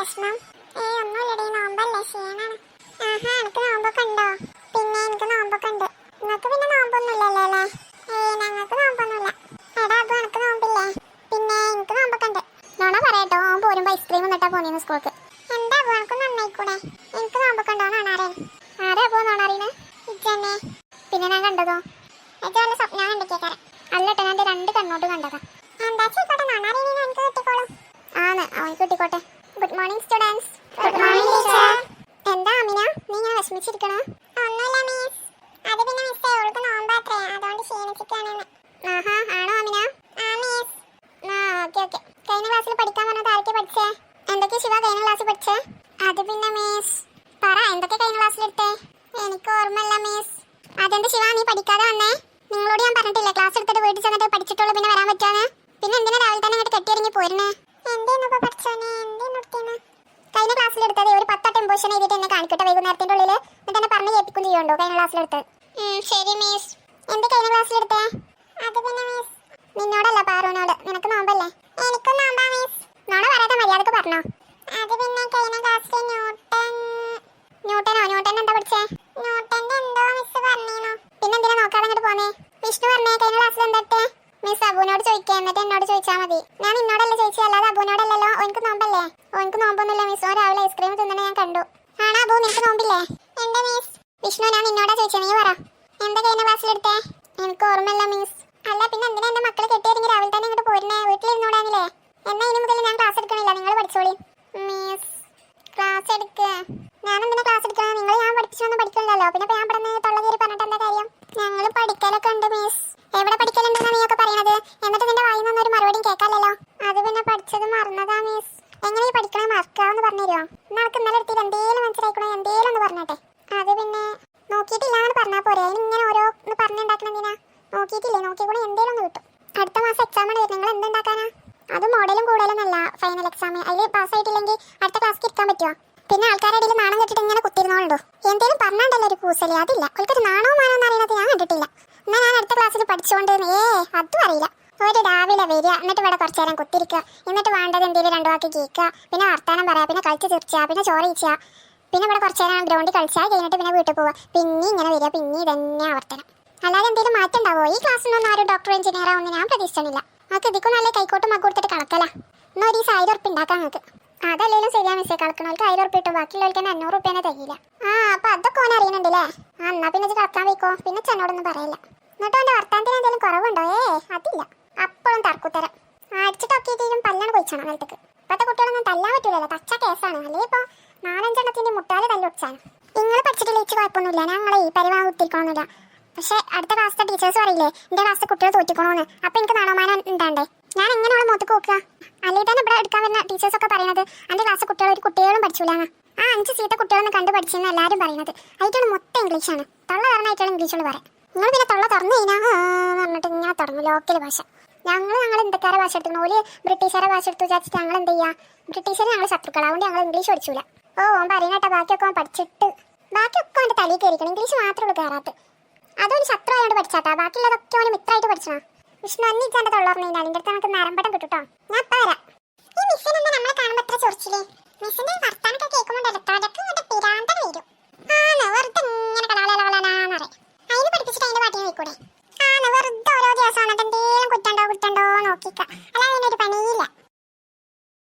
പ്രശ്നം? ഒന്നുമില്ലടി, നോമ്പല്ലേ, ക്ഷീണാണ്. ആഹാ, എനിക്ക് നോമ്പൊക്കെ ഉണ്ടോ? പിന്നെ എനിക്ക് നോമ്പൊക്കെ ഉണ്ട്. നിങ്ങൾക്ക് പിന്നെ നോമ്പൊന്നുമില്ലല്ലോ അല്ലേ? ഞങ്ങൾക്ക് നോമ്പൊന്നുമില്ല. എടാ അപ്പൊ എനിക്ക് നോമ്പില്ലേ? പിന്നെ എനിക്ക് നോമ്പൊക്കെ ഉണ്ട്. നോണ പറയട്ടോ, ഓൻ പോരുമ്പോ ഐസ്ക്രീം എന്നിട്ടാ പോന്നിന്ന് സ്കൂൾക്ക്. എന്താ അപ്പൊ എനിക്ക് നന്നായിക്കൂടെ? എനിക്ക് നോമ്പൊക്കെ ഉണ്ടോ നോണാരൻ? ആരാ അപ്പൊ നോണാറിന്? ഇജ്ജന്നെ. പിന്നെ ഞാൻ കണ്ടതോ? ഏറ്റവും സ്വപ്നം കണ്ടിക്കേക്കാരം. അല്ലട്ടോ, ഞാൻ 2 കണ്ണോട്ട് കണ്ടതാ. എന്താ ചെയ്യട്ടെ, നോണാറിനെ എനിക്ക് കിട്ടിക്കോളും. ആണ്, അവൻ കിട്ടിക്കോട്ടെ. Good morning students. Good morning teacher. എന്താ അമിന, നീ ഇങ്ങനെ വിഷമിച്ചിരിക്കണോ? ഒന്നുമില്ല മിസ്. അത് പിന്നെ മിസ്സേ, ഓൾക്ക് നോമ്പാത്രേ, അതുകൊണ്ട് ക്ഷീണിച്ചിരിക്കാണെന്ന്. ആഹാ, ആണോ അമിന? ആ മിസ്. ആ ഓക്കെ. കഴിഞ്ഞ ക്ലാസ്സിൽ പഠിക്കാൻ പറഞ്ഞത് ആരൊക്കെ പഠിച്ചേ? എന്തൊക്കെ ശിവ കഴിഞ്ഞ ക്ലാസ്സിൽ പഠിച്ചേ? അത് പിന്നെ മിസ് പറ, എന്തൊക്കെ കഴിഞ്ഞ ക്ലാസ്സിൽ എടുത്തേ? എനിക്ക് ഓർമ്മയില്ല മിസ്. അതെന്താ ശിവ നീ പഠിക്കാതെ വന്നേ? നിങ്ങളോട് ഞാൻ പറഞ്ഞിട്ടില്ലേ ക്ലാസ് എടുത്തിട്ട് വീട്ടിൽ ചെന്നിട്ട് പഠിച്ചിട്ടുള്ളൂ പിന്നെ വരാൻ പറ്റുമെന്ന്? പിന്നെ എന്തിനാ രാവിലെ തന്നെ അങ്ങോട്ട് കെട്ടിയിറങ്ങി പോരുന്നേ? എന്തേന്നപ്പോ പഠിച്ചോനെ, എന്തേന്ന് കഴിഞ്ഞ ക്ലാസ്സിൽ എടുത്തത്? ഒരു 10 ഇമ്പോഷൻ എഴുതിയിട്ട് എന്നെ കാണിക്കട്ടെ വൈകുന്നേരത്തിന്റെ ഉള്ളിൽ, എന്നിട്ട് എന്നെ പറഞ്ഞ് കേൾപ്പിക്കും ചെയ്യണ്ടോ കഴിഞ്ഞ ക്ലാസ്സിൽ എടുത്ത്? ശരി മിസ്. എന്ത് കഴിഞ്ഞ ക്ലാസ്സിൽ എടുത്തേ? അത് പിന്നെ മിസ് നിന്നോടല്ല പാറുവിനോട്. നിനക്ക് നോമ്പല്ലേ? എനിക്കും നോമ്പാ മിസ്. നോണ പറയാതെ മര്യാദക്ക് പറഞ്ഞോ. അത് പിന്നെ കഴിഞ്ഞ ക്ലാസ്സിൽ ന്യൂട്ടൻ എന്താ പഠിച്ചേ? ന്യൂട്ടന്റെ എന്തോ മിസ് പറഞ്ഞീനോ. പിന്നെ എന്തിനാ നോക്കാതെ അങ്ങോട്ട് പോന്നേ? വിഷ്ണു പറഞ്ഞേ കഴിഞ്ഞ ക്ലാസ്സിൽ എന്താ? മിസ് അബുവിനോട് ചോദിക്കാം, എന്നിട്ട് എന്നോട് ചോദിച്ചാൽ മതി. ഞാൻ നിന്നോടല്ല ചോദിച്ചത്, അല്ലാതെ അബുവിനോടല്ലോ. ഓനിക്ക് നോമ്പല്ലേ? ഓനിക്ക് നോമ്പൊന്നുമില്ല മിസ്. ഓൻ രാവിലെ ഐസ്ക്രീം തിന്നണ ഞാൻ കണ്ടു. ആണോ അബു, നിനക്ക് നോമ്പില്ലേ? എന്താ മിസ്? വിഷ്ണു ഞാൻ നിന്നോടാ ചോദിച്ചത്, നീ പറ. എന്താ കഴിഞ്ഞ ക്ലാസ്സിൽ എടുത്തേ? എനിക്ക് ഓർമ്മയില്ല മിസ്. അല്ല പിന്നെ എന്തിനാ എന്റെ മക്കളെ കെട്ടിയിറങ്ങി രാവിലെ തന്നെ ഇങ്ങോട്ട് പോരുന്നേ? വീട്ടിലിരുന്നൂടാനില്ലേ? എന്നാ ഇനി മുതൽ ഞാൻ ക്ലാസ് എടുക്കണില്ല, നിങ്ങൾ പഠിച്ചോളി. മിസ് ക്ലാസ് എടുക്ക്. ഞാൻ എന്തിനാ ക്ലാസ് എടുക്കണം? നിങ്ങൾ ഞാൻ പഠിപ്പിച്ചൊന്നും പഠിക്കില്ലല്ലോ. പിന്നെ ഞാൻ പറഞ്ഞ് തൊള്ളകേറി പറഞ്ഞിട്ട് എന്താ കാര്യം? ഞങ്ങൾ പഠിക്കലൊക്കെ ഉണ്ട് മിസ്. എവിടെ പഠിക്കലുണ്ടെന്നാ നീ ഒക്കെ പറയണത്? എന്നിട്ട് നിന്റെ വായിൽ നിന്നൊന്നും ഒരു മറുപടിയും കേൾക്കാമല്ലോ. അത് പിന്നെ പഠിച്ചത് മറന്നതാ മിസ്. എങ്ങനെ ഈ പഠിക്കണേ മറക്കാവെന്ന് പറഞ്ഞുതരുമോ? നമുക്ക് ഇന്നലെ എടുത്തിട്ട് എന്തേലും മനസ്സിലാക്കണോ? എന്തേലും ഒന്ന് പറഞ്ഞാട്ടെ. അത് പിന്നെ നോക്കിയിട്ടില്ലാന്ന് പറഞ്ഞാൽ പോരെ, ഇങ്ങനെ ഓരോന്ന് പറഞ്ഞുണ്ടാക്കണം എന്തിനാ? നോക്കിയിട്ടില്ലേ? നോക്കിക്കൂടെ എന്തേലും ഒന്ന് കിട്ടും. അടുത്ത മാസം എക്സാം ആണ്. നിങ്ങൾ എന്തുണ്ടാക്കാനാ? അത് മോഡലും കൂടുതലൊന്നല്ല, ഫൈനൽ എക്സാം. അതിൽ പാസ്സായിട്ടില്ലെങ്കിൽ അടുത്ത ക്ലാസ്സിൽ ഇരിക്കാൻ പറ്റുമോ? പിന്നെ ആൾക്കാരുടെ ഇടയിൽ നാണം കെട്ടിട്ട് ഇങ്ങനെ കുത്തിരുന്നോളൂ. എന്തേലും പറഞ്ഞാണ്ടല്ലോ ഒരു കൂസല്. അതില്ല, അവൾക്കൊരു നാണോ മാനോ എന്ന് അറിയണത് ഞാൻ കണ്ടിട്ടില്ല. എന്നാ ഞാൻ അടുത്ത ക്ലാസ്സിൽ പഠിച്ചുകൊണ്ട് അതും അറിയില്ല. ഒരു രാവിലെ വരിക, എന്നിട്ട് ഇവിടെ കുറച്ചു നേരം കുത്തിരിക്കുക, എന്നിട്ട് വേണ്ടത് എന്തെങ്കിലും 2 വാക്ക് കേൾക്കുക, പിന്നെ വർത്താനം പറയാ, പിന്നെ കളിച്ച് ചിരിച്ചാ, പിന്നെ ചോറിയിച്ചാ, പിന്നെ ഇവിടെ കുറച്ചു നേരം ഗ്രൗണ്ടിൽ കളിച്ചാൽ കഴിഞ്ഞിട്ട് പിന്നെ വീട്ടിൽ പോവുക, പിന്നെ ഇങ്ങനെ വരിക, പിന്നെ ഇതന്നെ ആവർത്തനം. അല്ലാതെ എന്തെങ്കിലും മാറ്റം ഉണ്ടാവോ? ഈ ക്ലാസ്സിലൊന്നും ആരും ഡോക്ടർ എഞ്ചിനീയർ ആവുമെന്ന് ഞാൻ പ്രതീക്ഷിച്ചില്ല. നമുക്ക് ഇതിക്കും നല്ല കൈക്കോട്ടും മക്ക് കൊടുത്തിട്ട് കളക്കല. എന്നാൽ ഒരു 1000 ഉറുപ്പ് ഉണ്ടാക്കാം നിങ്ങൾക്ക്. അതല്ലേലും ശരിയാ മിസ്സേ, കളക്കണവർക്ക് 1000 ഉറുപ്പ് കിട്ടും, ബാക്കിയുള്ളവർക്ക് 500 ഉറുപ്പ്യനെ തികയില്ല. അപ്പൊ അതൊക്കെ ഓൻ അറിയുന്നുണ്ടല്ലേ? എന്നാ പിന്നെ കളക്കാൻ വയ്ക്കോ, പിന്നെ ചെന്നോടൊന്നും പറയില്ല. എന്നിട്ട് അവന്റെ വർത്താനത്തിന് എന്തെങ്കിലും കുറവുണ്ടോ? അതില്ല. അപ്പോഴും തർക്കുത്തരം. അടിച്ചിട്ടൊക്കെയും പല്ലാണ് പൊയിച്ചാണ് നിലത്തേക്ക്. ഇപ്പത്തെ കുട്ടികളൊന്നും തല്ലാൻ പറ്റൂലല്ലോ, തച്ച കേസാണ്. അല്ലേ ഇപ്പൊ 4-5 മുട്ടാല് തല്ലൊടിച്ചാണ്. നിങ്ങൾ പഠിച്ചിട്ടില്ല, ഇച്ച് കുഴപ്പമൊന്നുമില്ല. ഞങ്ങളെ ഈ പരിവാഹം കുത്തിരിക്കണമെന്നില്ല. പക്ഷെ അടുത്ത ക്ലാസ്സിലെ ടീച്ചേഴ്സ് പറയില്ലേ എന്റെ ക്ലാസ്സിലെ കുട്ടികൾ തോറ്റിക്കണോന്ന്? അപ്പൊ എനിക്ക് നാണോമാനം ഉണ്ടാണ്ടേ? ഞാൻ എങ്ങനെ അവളെ മുഖത്ത് നോക്കുക? അല്ലെങ്കിൽ തന്നെ ഇവിടെ എടുക്കാൻ വരുന്ന ടീച്ചേഴ്സ് ഒക്കെ പറയുന്നത് എന്റെ ക്ലാസ്സിലെ കുട്ടികൾ ഒരു കുട്ടികളും പഠിച്ചൂലാണ്. 5 ചീത്ത കുട്ടികളൊന്നും കണ്ടു പഠിച്ചെന്ന് എല്ലാവരും പറയുന്നത്. ആയിട്ടുള്ള മൊത്തം ഇംഗ്ലീഷാണ്. തൊള്ള പറഞ്ഞായിട്ടുള്ള ഇംഗ്ലീഷുകൾ പറയാം. നിങ്ങൾ പിന്നെ തൊള്ള തുറന്നു കഴിഞ്ഞാൽ പറഞ്ഞിട്ട് ഇങ്ങനെ തുടങ്ങും ലോക്കൽ ഭാഷ. ഞങ്ങൾ ഇന്ത്യക്കാരെ ഭാഷ എടുത്തു, ഓല് ബ്രിട്ടീഷുകാരെ ഭാഷ എടുത്തു വിചാരിച്ചിട്ട് ഞങ്ങൾ എന്ത് ചെയ്യുക? ബ്രിട്ടീഷുകാരെ ഞങ്ങൾ ശത്രുക്കൾ, അതുകൊണ്ട് ഞങ്ങൾ ഇംഗ്ലീഷ് പഠിച്ചൂല. ഓൻ പറയുന്നേട്ടാ, ബാക്കിയൊക്കെ ഓൻ പഠിച്ചിട്ട് ബാക്കിയൊക്കെ അവൻ്റെ തലയിൽ കയറിക്കണം, ഇംഗ്ലീഷ് മാത്രമേ ഉള്ളൂ കയറാത്ത. അതൊരു ശത്രു ആയതുകൊണ്ട് പഠിച്ചാട്ടാ, ബാക്കിയുള്ളതൊക്കെ അവന് മിത്രമായിട്ട് പഠിച്ചണോ? വിഷ്ണു അന്നിച്ചാൻ്റെ തൊള്ളർന്നു കഴിഞ്ഞാൽ അതിൻ്റെ അടുത്ത് നമുക്ക് നരമ്പടം കിട്ടുട്ടോ. ഞാൻ ഇപ്പം വരാം.